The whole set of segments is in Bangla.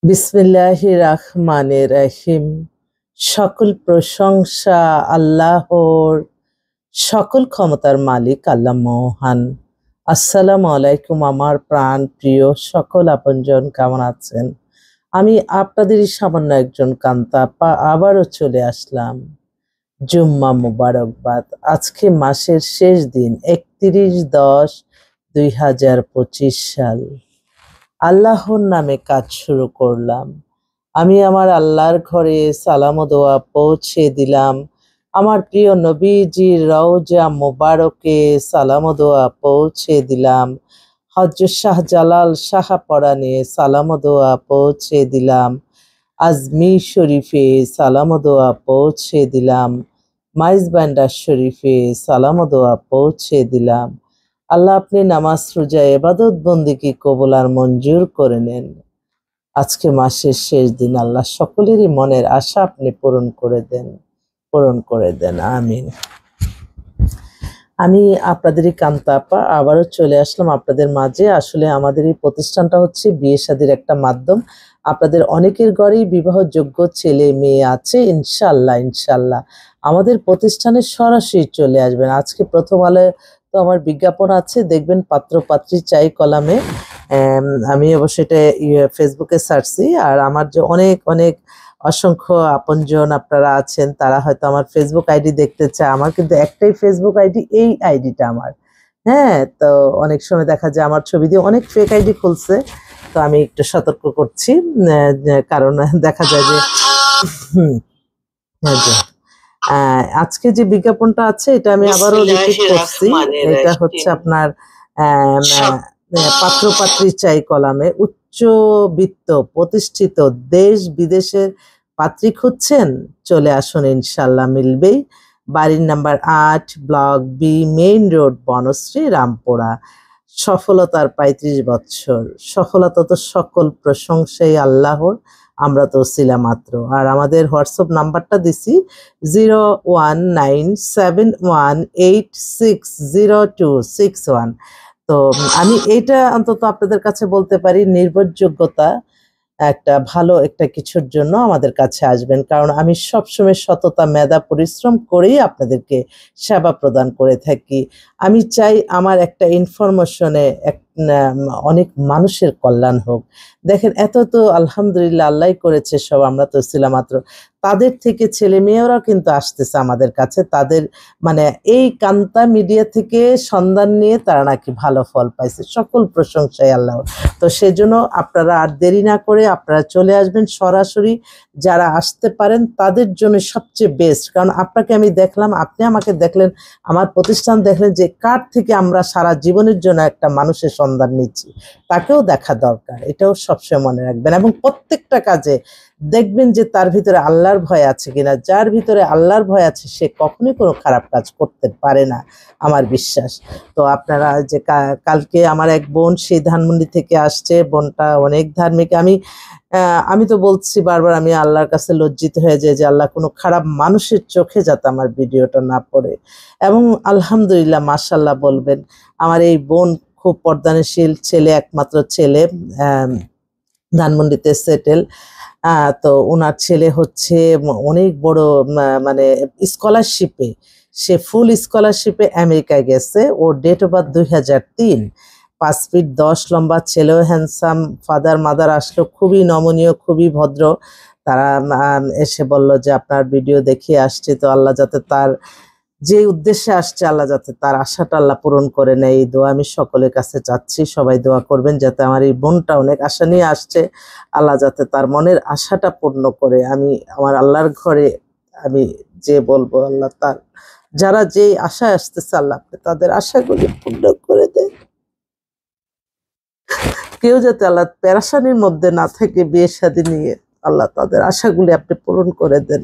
বিসমিল্লাহির রহমানির রহিম। সকল প্রশংসা আল্লাহর, সকল ক্ষমতার মালিক আল্লাহ মহান। আসসালামু আলাইকুম আমার প্রাণ প্রিয় সকল আপনজন, কেমন আছেন? আমি আপনাদেরই সামান্য একজন কান্তা আপা আবারও চলে আসলাম। জুম্মা মুবারকবাদ। আজকে মাসের শেষ দিন 31/10/2025 সাল। আল্লাহর নামে কাজ শুরু করলাম। আমি আমার আল্লাহর ঘরে সালাম ও দোয়া পৌঁছে দিলাম। আমার প্রিয় নবীজির রওজা মোবারকে সালাম ও দোয়া পৌঁছে দিলাম। হযরত শাহজালাল শাহপরানে সালাম ও দোয়া পৌঁছে দিলাম। আজমির শরীফে সালাম ও দোয়া পৌঁছে দিলাম। মাইজবান্ডার শরীফে সালাম ও দোয়া পৌঁছে দিলাম। আল্লাহ আপনি নামাজ রোজা ইবাদত বন্দেগী কবুল আর মঞ্জুর করে নেন। আজকে মাসের শেষ দিন, আল্লাহ সকলেরই মনের আশা আপনি পূরণ করে দেন, আমিন। আমি আপনাদেরই কান্তা আপা আবারও চলে আসলাম আপনাদের মাঝে। আসলে আমাদের এই প্রতিষ্ঠানটা হচ্ছে বিয়ে শাদীর একটা মাধ্যম। আপনাদের অনেকের ঘরেই বিবাহযোগ্য ছেলে মেয়ে আছে। ইনশাল্লাহ আমাদের প্রতিষ্ঠানে সরাসরি চলে আসবেন। আজকে প্রথম আলোয় তো আমার বিজ্ঞাপন আছে, দেখবেন পাত্র পাত্রী চাই কলামে। আমি অবশ্যই এটা ফেসবুকে ছাড়ছি। আর আমার যে অনেক অনেক অসংখ্য আপনজন আপনারা আছেন, তারা হয়তো আমার ফেসবুক আইডি দেখতে চায়। আমার কিন্তু একটাই ফেসবুক আইডি, এই আইডিটা আমার। হ্যাঁ, তো অনেক সময় দেখা যায় আমার ছবি দিয়ে অনেক ফেক আইডি খুলছে। তো আমি একটু সতর্ক করছি, কারণ দেখা যায় যে হ্যাঁ যে, আজকে যে বিজ্ঞাপনটা আছে এটা আমি আবারও রিপিট করছি। এটা হচ্ছে আপনার পাত্র পাত্রী চাই কলামে উচ্চবিত্ত প্রতিষ্ঠিত দেশ বিদেশের পাত্রী খুঁজছেন, চলে আসুন, ইনশাল্লাহ মিলবেই। বাড়ির number 8, block B, main road, Banasree, Rampura. সফলতার 35 বছর। সফলতা তো সকল প্রশংসাই আল্লাহর, আমরা তো ছিলাম মাত্র। আর আমাদের হোয়াটসঅ্যাপ নাম্বারটা দিছি 019718600261। তো আমি এইটা অন্তত আপনাদের কাছে বলতে পারি, নির্ভরযোগ্যতা একটা ভালো একটা কিছুর জন্য আমাদের কাছে আসবেন। কারণ আমি সবসময় সততা, মেধা, পরিশ্রম করেই আপনাদেরকে সেবা প্রদান করে থাকি। আমি চাই আমার একটা ইনফরমেশনে অনেক মানুষের কল্যাণ হোক। দেখেন, এত তো আলহামদুলিল্লাহ আল্লাহই করেছে সব, আমরা তো ছিলাম মাত্র। তাদের থেকে ছেলে মেয়েরাও কিন্তু আসতেছে আমাদের কাছে। তাদের মানে এই কান্তা মিডিয়া থেকে সন্ধান নিয়ে তারা নাকি ভালো ফল পাইছে। সকল প্রশংসাই আল্লাহর। তো সেজন্য আপনারা আর দেরি না করে আপনারা চলে আসবেন সরাসরি। যারা আসতে পারেন তাদের জন্য সবচেয়ে বেস্ট। কারণ আপনাকে আমি দেখলাম, আপনি আমাকে দেখলেন, আমার প্রতিষ্ঠান দেখলেন, যে কার থেকে আমরা সারা জীবনের জন্য একটা মানুষের সন্ধান নিচ্ছি, তাকেও দেখা দরকার। এটাও সবসময় মনে রাখবেন। এবং প্রত্যেকটা কাজে দেখবেন যে তার ভিতরে আল্লাহর ভয় আছে কিনা। যার ভিতরে আল্লাহর ভয় আছে সে কখনোই কোনো খারাপ কাজ করতে পারে না, আমার বিশ্বাস। তো আপনারা যে কালকে আমার এক বোন সেই ধানমন্ডি থেকে আসছে, বোনটা অনেক ধার্মিক। আমি তো বলছি বারবার, আমি আল্লাহর কাছে লজ্জিত হয়ে যাই যে আল্লাহ কোনো খারাপ মানুষের চোখে যাতে আমার ভিডিওটা না পড়ে। এবং আলহামদুলিল্লাহ মাশাআল্লাহ বলবেন, আমার এই বোন খুব পর্দানশীল ছেলে, একমাত্র ছেলে, ধানমন্ডিতে সেটেল। তো ওনার ছেলে হচ্ছে অনেক বড় মানে স্কলারশিপে, সে ফুল স্কলারশিপে আমেরিকায় গেছে। ওর ডেট অফ বার্থ 2003। 5 ফিট 10 লম্বা, ছেলেও হ্যান্ডসাম। ফাদার মাদার আসলো, খুবই নমনীয়, খুবই ভদ্র। তারা এসে বলল যে আপনার ভিডিও দেখিয়ে আসছে, তো আল্লাহ যাতে তার যে উদ্দেশ্যে আসছে, আল্লাহ যাতে তার আশাটা আল্লাহ পূরণ করে নেয়, এই দোয়া আমি সকলের কাছে চাচ্ছি। সবাই দোয়া করবেন যাতে আমার এই বোনটা অনেক আশা নিয়ে আসছে, আল্লাহ যাতে তার মনের আশাটা পূর্ণ করে। আমি আমার আল্লাহর ঘরে আমি যে বলবো, আল্লাহ তার যারা যে আশায় আসতেছে, আল্লাহ আপনি তাদের আশাগুলি পূর্ণ করে দেন। কেউ যাতে আল্লাহ পেরেশানির মধ্যে না থাকে বিয়ে শাদী নিয়ে, আল্লাহ তাদের আশাগুলি আপনি পূরণ করে দেন।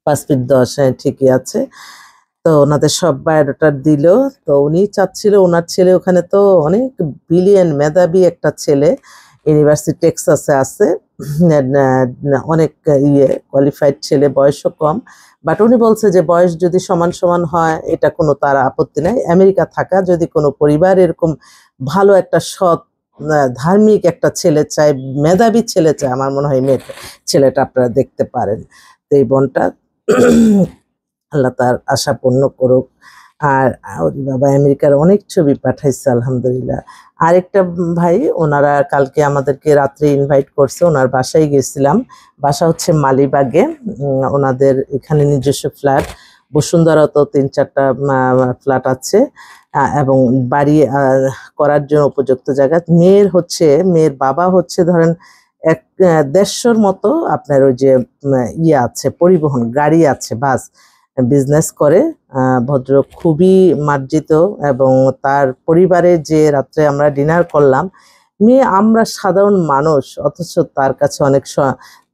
5 ফিট 10, হ্যাঁ ঠিকই আছে। তো ওনাদের সব বায়োডাটা দিল। তো উনি চাচ্ছিল, ওনার ছেলে ওখানে তো অনেক বিলিয়ন মেধাবী একটা ছেলে, ইউনিভার্সিটি টেক্সাসে আছে, অনেক কোয়ালিফাইড ছেলে, বয়সও কম। বাট উনি বলছে যে বয়স যদি সমান সমান হয় এটা কোনো তার আপত্তি নাই। আমেরিকা থাকা যদি কোনো পরিবার এরকম ভালো একটা সৎ ধার্মিক একটা ছেলে চাই, মেধাবী ছেলে চাই, আমার মনে হয় ছেলেটা আপনারা দেখতে পারেন। তো এই বোনটা আল্লাহ তার আশা পূর্ণ করুক। আর ওরে বাবা, আমেরিকার অনেক ছবি পাঠাইছে আলহামদুলিল্লাহ। আরেকটা ভাই, ওনারা কালকে আমাদেরকে রাত্রে ইনভাইট করছে, ওনার বাসায় গেছিলাম। বাসা হচ্ছে মালিবাগে। ওনাদের এখানে নিজস্ব ফ্ল্যাট, বসুন্ধরা তো ৩-৪টা ফ্ল্যাট আছে, এবং বাড়ি করার জন্য উপযুক্ত জায়গা। মেয়ের বাবা হচ্ছে ধরেন ১৫০ মতো আপনার ওই যে ইয়ে আছে, পরিবহন গাড়ি আছে, বাস বিজনেস করে। ভদ্রলোক খুবই মার্জিত, এবং তার পরিবারে যে রাত্রে আমরা ডিনার করলাম, আমরা সাধারণ মানুষ, অথচ তার কাছে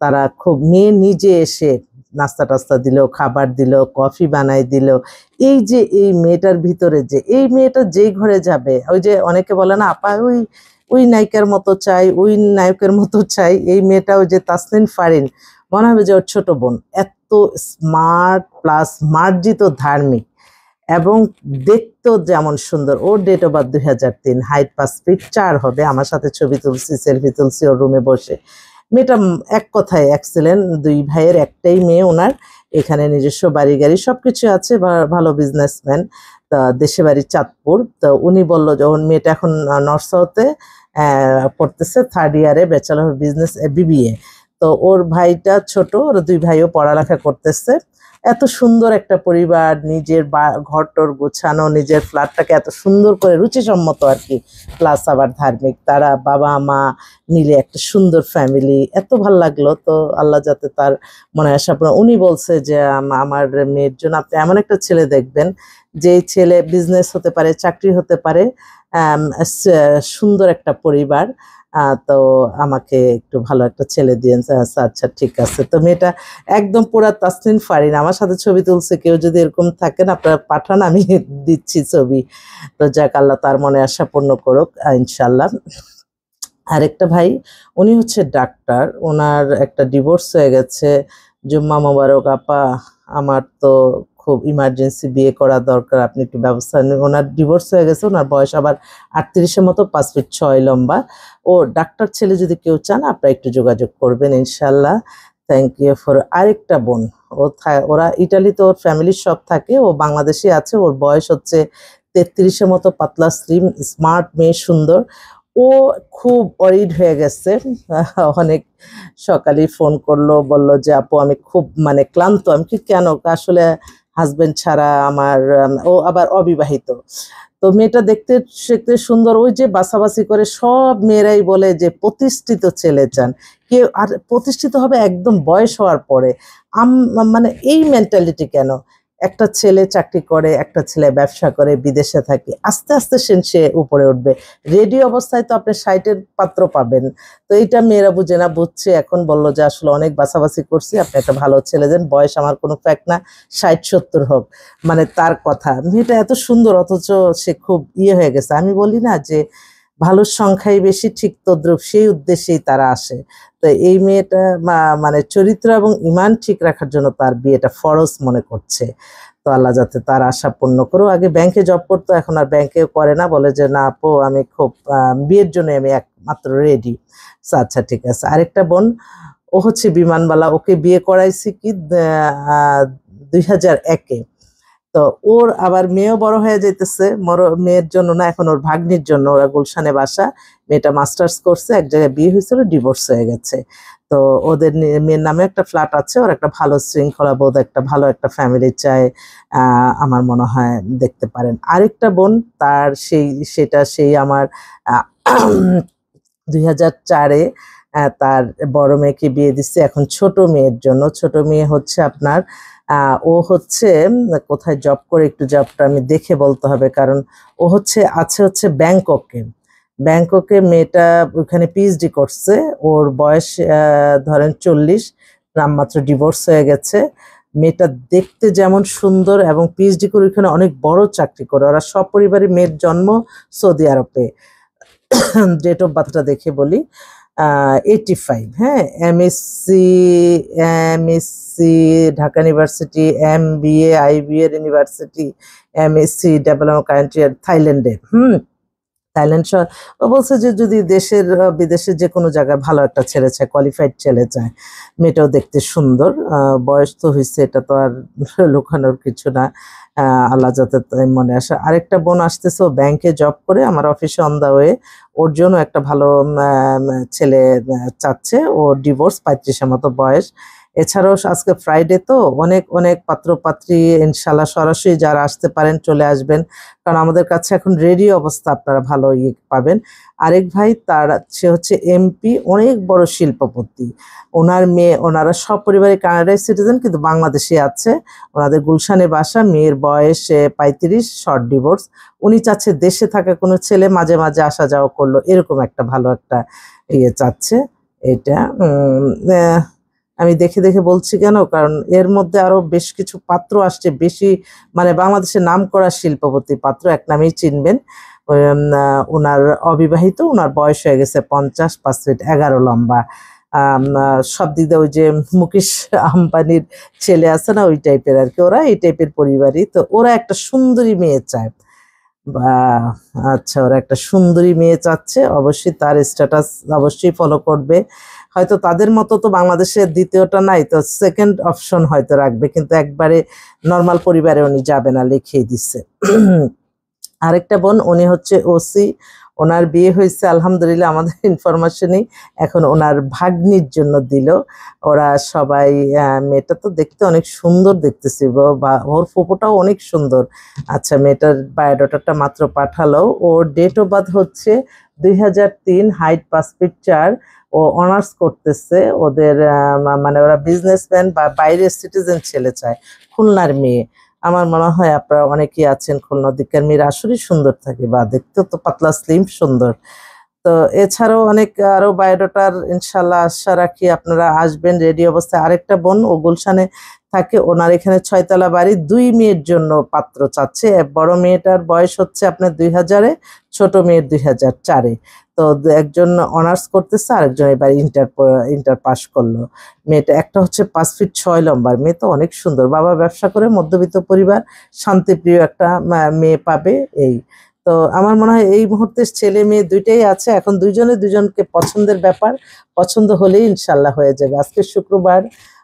তারা খুব, মেয়ে নিজে এসে নাস্তা টাস্তা দিল, খাবার দিল, কফি বানাই দিল। এই মেয়েটার ভিতরে এই মেয়েটা যেই ঘরে যাবে, ওই যে অনেকে বলে না আপা ওই নায়িকার মতো চাই, ওই নায়কের মতো চাই, এই মেয়েটা ওই যে তাসনিন ফারিন, মনে হবে যে ওর ছোট বোন। এত স্মার্ট প্লাস মার্জিত, ধার্মিক, এবং দেখতেও যেমন সুন্দর। ওর date of birth 2003, height 5 feet 4 হবে। আমার সাথে ছবি তুলছি, সেলফি তুলছি ওর রুমে বসে। মেয়েটা এক কথায় এক্সেলেন্ট। 2 ভাইয়ের একটাই মেয়ে ওনার। এখানে নিজস্ব বাড়ি গাড়ি সবকিছু আছে, ভালো বিজনেসম্যান। তা দেশে বাড়ি চাঁদপুর। তো উনি বললো যে ওর মেয়েটা এখন নর্থ সাউথে পড়তেছে, 3rd ইয়ারে, ব্যাচেলর অফ বিজনেস BBA। তো ওর ভাইটা ছোট, ওর 2 ভাইও পড়ালেখা করতেছে। এত সুন্দর একটা পরিবার, নিজের ঘরটর গোছানো, নিজের ফ্ল্যাটটাকে এত সুন্দর করে, রুচিসম্মত আর কি, প্লাস আবার ধার্মিক। তারা বাবা মা মিলে একটা সুন্দর ফ্যামিলি, এত ভাল লাগলো। তো আল্লাহ যাতে তার মনে আসা, উনি বলছে যে আমার মেয়ের জন্য আপনি এমন একটা ছেলে দেখবেন, যে ছেলে বিজনেস হতে পারে, চাকরি হতে পারে, সুন্দর একটা পরিবার। তো আমাকে একটু ভালো একটা ছেলে দিয়েন। আচ্ছা ঠিক আছে। তো মেয়েটা একদম পুরা তাসনিন ফারিন, আমার সাথে ছবি তুলছে। কেউ যদি এরকম থাকেন আপনারা পাঠান, আমি দিচ্ছি ছবি। তো যাক, আল্লাহ তার মনে আশা পূর্ণ করুক ইনশাল্লাহ। আরেকটা ভাই, উনি হচ্ছে ডাক্তার, ওনার একটা ডিভোর্স হয়ে গেছে। জুম্মা মোবারক আপা, আমার তো খুব ইমার্জেন্সি বিয়ে করা দরকার, আপনি একটু ব্যবস্থা নিন। ওনার ডিভোর্স হয়ে গেছে, ওনার বয়স আবার 38-এর মতো, 5 ফিট 6 লম্বা। ও ডাক্তার ছেলে, যদি কেউ চান আপনারা একটু যোগাযোগ করবেন ইনশাল্লাহ। Thank you for. আরেকটা বোন, ওরা ইটালিতে, ওর ফ্যামিলির সব থাকে, ও বাংলাদেশে আছে। ওর বয়স হচ্ছে 33-এর মতো, পাতলা স্লিম স্মার্ট মেয়ে, সুন্দর। ও খুব অরিড হয়ে গেছে। অনেক সকালেই ফোন করলো, বলল যে আপু আমি খুব ক্লান্ত। আমি কি কেন? আসলে হাজবেন্ড ছাড়া আমার, ও আবার অবিবাহিত। তো মেয়েটা দেখতে সুন্দর, ওই যে বাছাবাছি করে সব মেয়েরাই বলে যে প্রতিষ্ঠিত ছেলে চান। কেউ আর প্রতিষ্ঠিত হবে একদম বয়স হওয়ার পরে। এই মেন্টালিটি কেন? একটা ছেলে চাকরি করে, একটা ছেলে ব্যবসা করে, বিদেশে থাকে, আস্তে আস্তে সে উপরে উঠবে। রেডি অবস্থায় তো আপনি 60-এর পাত্র পাবেন। তো এইটা মেয়েরা বুঝে না, বুঝছে এখন। বললো যে আসলে অনেক বাছাবাছি করছি, আপনি একটা ভালো ছেলে দেন, বয়স আমার কোনো ফ্যাক্ট না, 60-70 হোক। তার কথা, মেয়েটা এত সুন্দর, অথচ সে খুব হয়ে গেছে। আমি বলি না যে ভালোর সংখ্যাই বেশি, ঠিক তদ্রুপ সেই উদ্দেশ্যেই তারা আসে। তো এই মেয়েটা চরিত্র এবং ঈমান ঠিক রাখার জন্য তার বিয়েটা ফরজ মনে করছে। তো আল্লাহ যাতে তার আশা পূর্ণ করো। আগে ব্যাংকে জব করতো, এখন আর ব্যাংকেও করে না, বলে যে না আপু আমি খুব বিয়ের জন্য আমি একমাত্র রেডি। আচ্ছা ঠিক আছে। আরেকটা বোন, ও হচ্ছে বিমানবালা, ওকে বিয়ে করাইছি কি 2001-এ। তো ওর আবার মেয়েও বড় হয়ে যাইতেছে, মেয়ের জন্য না, এখন ওর ভাগ্নির জন্য। ওরা গুলশানে বাসা, মেয়েটা মাস্টার্স করছে, এক জায়গায় বিয়ে হয়েছিল, ডিভোর্স হয়ে গেছে। তো ওদের মেয়ের নামে একটা ফ্ল্যাট আছে, ওর একটা ভালো শৃঙ্খলাবোধ, একটা ভালো একটা ফ্যামিলি চায়। আমার মনে হয় দেখতে পারেন। আরেকটা বোন, তার সেই আমার 2004-এ তার বড় মেয়েকে বিয়ে দিচ্ছে। এখন ছোট মেয়ের জন্য, ছোট মেয়ে হচ্ছে আপনার ও হচ্ছে কোথায় জব করে, একটু জবটা আমি দেখে বলতে হবে, কারণ ও হচ্ছে ব্যাংককে মেয়েটা ওখানে PhD করছে। ওর বয়স ধরেন 40, নামমাত্র ডিভোর্স হয়ে গেছে। মেয়েটা দেখতে যেমন সুন্দর, এবং PhD করে ওখানে অনেক বড় চাকরি করে। ওরা সপরিবারে, মেয়ের জন্ম সৌদি আরবে। ডেট অফ বার্থটা দেখে বলি, 85। হ্যাঁ, MSc Dhaka university, MBA IBA university, MSc development country থাইল্যান্ডে। থাইল্যান্ড শহর। ও বলছে যে যদি দেশের বিদেশের যে কোনো জায়গায় ভালো একটা ছেলে চায়, কোয়ালিফাইড ছেলে চায়, মেয়েটাও দেখতে সুন্দর, বয়স তো হয়েছে, এটা তো আর লুকানোর কিছু না। আল্লাহ যাতে তাই মনে আসে। আরেকটা বোন আসতেছে, ও ব্যাংকে জব করে আমার অফিসে অন দা ওয়ে, ওর জন্য একটা ভালো ছেলে চাচ্ছে। ও ডিভোর্স, 35-এর মতো বয়স। এছাড়াও আজকে ফ্রাইডে তো অনেক অনেক পাত্র পাত্রী ইনশাল্লাহ সরাসরি যারা আসতে পারেন চলে আসবেন, কারণ আমাদের কাছে এখন রেডি অবস্থা আপনারা ভালো পাবেন। আরেক ভাই, সে হচ্ছে এমপি, অনেক বড় শিল্পপতি। ওনার মেয়ে, ওনারা সব পরিবারে কানাডার সিটিজেন, কিন্তু বাংলাদেশে আছে। ওনাদের গুলশানে বাসা, মেয়ের বয়স 35, শর্ট ডিভোর্স। উনি চাচ্ছে দেশে থাকা কোনো ছেলে মাঝে মাঝে আসা যাওয়া করলো, এরকম একটা ভালো একটা চাচ্ছে। এটা আমি দেখে দেখে বলছি কেন, কারণ এর মধ্যে আরো বেশ কিছু পাত্র আসছে, বেশি মানে বাংলাদেশের নামকরা শিল্পপতি পাত্র, এক নামেই চিনবেন। ওনার অবিবাহিত, ওনার বয়স হয়ে গেছে 50, 5 ফিট 11 লম্বা। সব দিক দিয়ে ওই যে মুকেশ আম্বানির ছেলে আছে না, ওই টাইপের আর কি। ওরা এই টাইপের পরিবারই তো। ওরা একটা সুন্দরী মেয়ে চায়, বা আচ্ছা, ওরা একটা সুন্দরী মেয়ে চাচ্ছে। অবশ্যই তার স্ট্যাটাস অবশ্যই ফলো করবে। হয়তো তাদের মতো তো বাংলাদেশের দ্বিতীয়টা নাই, তো সেকেন্ড অপশন হয়তো রাখবে, কিন্তু একবারে নর্মাল পরিবারে উনি যাবে না, লিখেই দিচ্ছে। আরেকটা বোন, উনি হচ্ছে ওসি, ওনার বিয়ে হয়েছে আলহামদুলিল্লাহ, আমাদের ইনফরমেশনই। এখন ওনার ভাগ্নির জন্য দিল। ওরা সবাই, মেয়েটা তো দেখতে অনেক সুন্দর দেখতেছি, বা ওর ফুফোটাও অনেক সুন্দর। আচ্ছা, মেয়েটার বায়োডাটাটা মাত্র পাঠালো। ওর ডেট অফ বার্থ হচ্ছে 2003, হাইট 5 ফিট 4। ও অনার্স করতেছে। ওদের মানে ওরা বিজনেসম্যান বা বাইরের সিটিজেন ছেলে চায়, খুলনার মেয়ে। আমার মনে হয় আপনারা অনেকেই আছেন খুলনার দিকের মেয়েরা আসলে সুন্দর থাকে, বা দেখতেও তো পাতলা স্লিম সুন্দর। তো এছাড়াও অনেক আরো বায়োডাটার ইনশাল্লাহ আশা রাখি আপনারা আসবেন রেডি অবস্থায়। আরেকটা বোন, ও গুলশানে থাকে, ওনার এখানে 6 তলা বাড়ি, 2 মেয়ের জন্য পাত্র চাচ্ছে। বড় মেয়েটার বয়স হচ্ছে আপনার 2000-এ, ছোট মেয়ের 2004-এ। তো একজন অনার্স করতেছে, আরেকজন এবার ইন্টার পাস করলো। মেয়েটা একটা হচ্ছে 5 ফিট 6 লম্বার মেয়ে, তো অনেক সুন্দর। বাবা ব্যবসা করে, মধ্যবিত্ত পরিবার, শান্তিপ্রিয় একটা মেয়ে পাবে এই। তো আমার মনে হয় এই মুহূর্তে ছেলে মেয়ে দুইটাই আছে। এখন দুইজনে দুজনকে পছন্দের ব্যাপার, পছন্দ হলেই ইনশাল্লাহ হয়ে যাবে। আজকে শুক্রবার,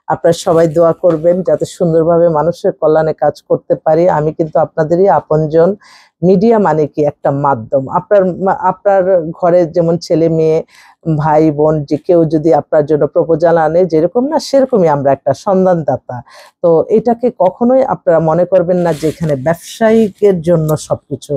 আপনারা সবাই দোয়া করবেন যাতে সুন্দরভাবে মানুষের কল্যাণে কাজ করতে পারি। আমি কিন্তু আপনাদেরই আপনজন। মিডিয়া মানে কি একটা মাধ্যম। আপনার ঘরে যেমন ছেলে মেয়ে, ভাই বোন, যে কেউ যদি আপনার জন্য প্রপোজাল আনে, যেরকম না সেরকমই আমরা একটা সন্ধানদাতা। তো এটাকে কখনোই আপনারা মনে করবেন না যে এখানে ব্যবসায়িকের জন্য সবকিছু।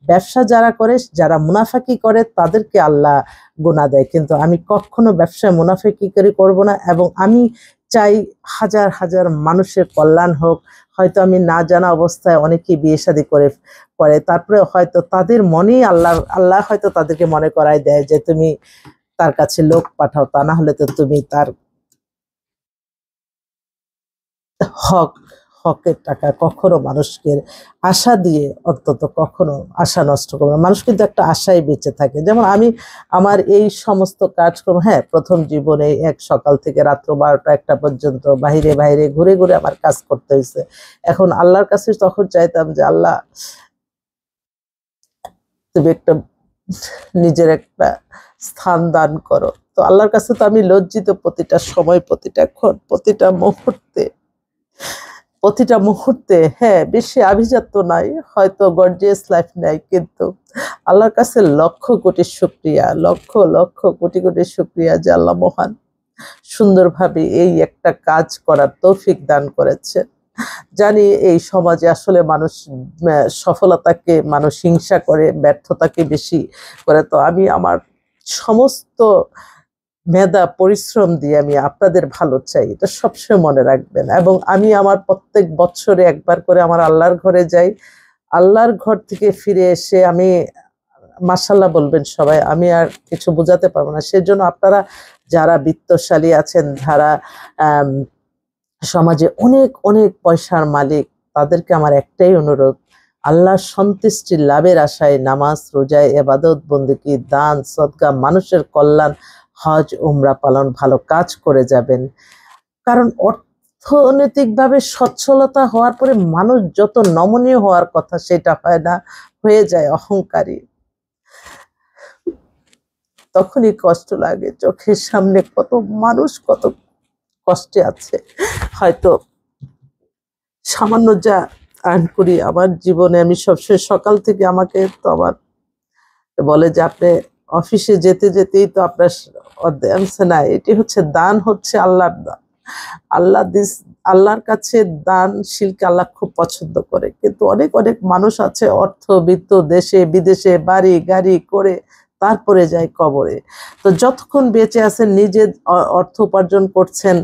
ব্যবসা যারা করে, যারা মুনাফাকি করে, তাদেরকে আল্লাহ গুনাহ দেয়, কিন্তু আমি কখনো ব্যবসায় মুনাফাকি করব না। এবং আমি চাই হাজার হাজার মানুষের কল্যাণ হোক। হয়তো আমি না জানা অবস্থায় অনেকেই বিয়ে শাদী করে, তারপরে হয়তো তাদের মনেই আল্লাহ হয়তো তাদেরকে মনে করায় দেয় যে তুমি তার কাছে লোক পাঠাও, তা না হলে তো তুমি তার হক হকের টাকা কখনো মানুষকে আশা দিয়ে অন্তত কখনো আশা নষ্ট করবে না। মানুষ কিন্তু একটা আশায় বেঁচে থাকে। যেমন আমি আমার এই সমস্ত কাজকর্ম, হ্যাঁ, প্রথম জীবনে এক সকাল থেকে রাত্র 12টা 1টা পর্যন্ত বাইরে বাইরে ঘুরে ঘুরে আমার কাজ করতে হয়েছে। এখন আল্লাহর কাছে তখন চাইতাম যে আল্লাহ, তুমি একটা নিজের একটা স্থান দান করো। তো আল্লাহর কাছে তো আমি লজ্জিত, প্রতিটা সময়, প্রতিটা ক্ষণ, প্রতিটা মুহূর্তে। হ্যাঁ, বেশি আভিজাত্য নাই, হয়তো গর্জিয়াস লাইফ নাই, কিন্তু আল্লাহর কাছে লক্ষ কোটি শুকরিয়া, লক্ষ লক্ষ কোটি কোটি শুকরিয়া যে আল্লাহ মহান, সুন্দরভাবে এই একটা কাজ করার তৌফিক দান করেছে। জানি এই সমাজে আসলে মানুষ সফলতাকে মানুষ হিংসা করে, ব্যর্থতাকে বেশি করে। তো আমি আমার সমস্ত মেধা পরিশ্রম দিয়ে আমি আপনাদের ভালো চাই, এটা সবসময় মনে রাখবেন। এবং আমি আমার প্রত্যেক বছরে একবার করে আমার আল্লাহর ঘরে যাই। আল্লাহর ঘর থেকে ফিরে এসে আমি মাশাআল্লাহ বলবেন সবাই, আমি আর কিছু বোঝাতে পারবো না। সেজন্য আপনারা যারা বিত্তশালী আছেন, যারা আম সমাজে অনেক অনেক পয়সার মালিক, তাদেরকে আমার একটাই অনুরোধ, আল্লাহর সন্তুষ্টি লাভের আশায় নামাজ, রোজা, ইবাদত, বন্দেগী, দান, সদকা, মানুষের কল্যাণ, হজ, উমরা পালন, ভালো কাজ করে যাবেন। কারণ অর্থনৈতিকভাবে সচ্ছলতা হওয়ার পরে মানুষ যত নমনীয় হওয়ার কথা সেটা হয় না, হয়ে যায় অহংকারী। তখনই কষ্ট লাগে। চোখের সামনে কত মানুষ কত কষ্টে আছে। হয়তো সামান্য যা আর্ন করি, আমার জীবনে আমি সবসময় সকাল থেকে আমাকে তো আমার বলে যে আপনি অফিসে যেতে যেতেই তো আপনার অর্ধেক না, এটি হচ্ছে দান, হচ্ছে আল্লাহর দান। আল্লাহ আল্লাহর কাছে দানশীলকে আল্লাহ খুব পছন্দ করে। কিন্তু অনেক অনেক মানুষ আছে অর্থবিত্ত, দেশে বিদেশে বাড়ি গাড়ি করে তারপরে যায় কবরে। তো যতক্ষণ বেঁচে আছেন নিজে অর্থ উপার্জন করছেন,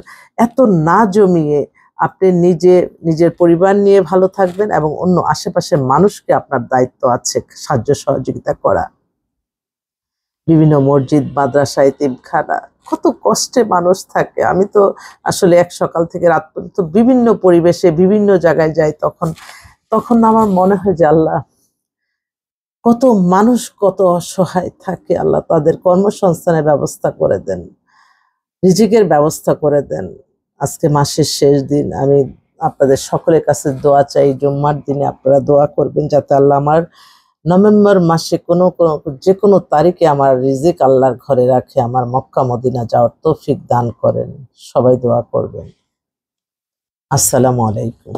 এত না জমিয়ে আপনি নিজে নিজের পরিবার নিয়ে ভালো থাকবেন এবং অন্য আশেপাশের মানুষকে আপনার দায়িত্ব আছে সাহায্য সহযোগিতা করা। বিভিন্ন মসজিদ, মাদ্রাসা, এতিমখানা, কত কষ্টে মানুষ থাকে। আমি তো আসলে এক সকাল থেকে রাত পর্যন্ত বিভিন্ন পরিবেশে বিভিন্ন জায়গায় যাই, তখন তখন আমার মনে হয় যে আল্লাহ, কত মানুষ কত অসহায় থাকে, আল্লাহ তাদের কর্মসংস্থানের ব্যবস্থা করে দেন, রিজিকের ব্যবস্থা করে দেন। আজকে মাসের শেষ দিন, আমি আপনাদের সকলের কাছে দোয়া চাই, জুম্মার দিনে আপনারা দোয়া করবেন যাতে আল্লাহ আমার নভেম্বর মাসে যে কোনো তারিখে আমার রিজিক আল্লাহর ঘরে রাখে আমার মক্কা মদিনা যাওয়ার তৌফিক দান করেন। সবাই দোয়া করবেন। আসসালামু আলাইকুম।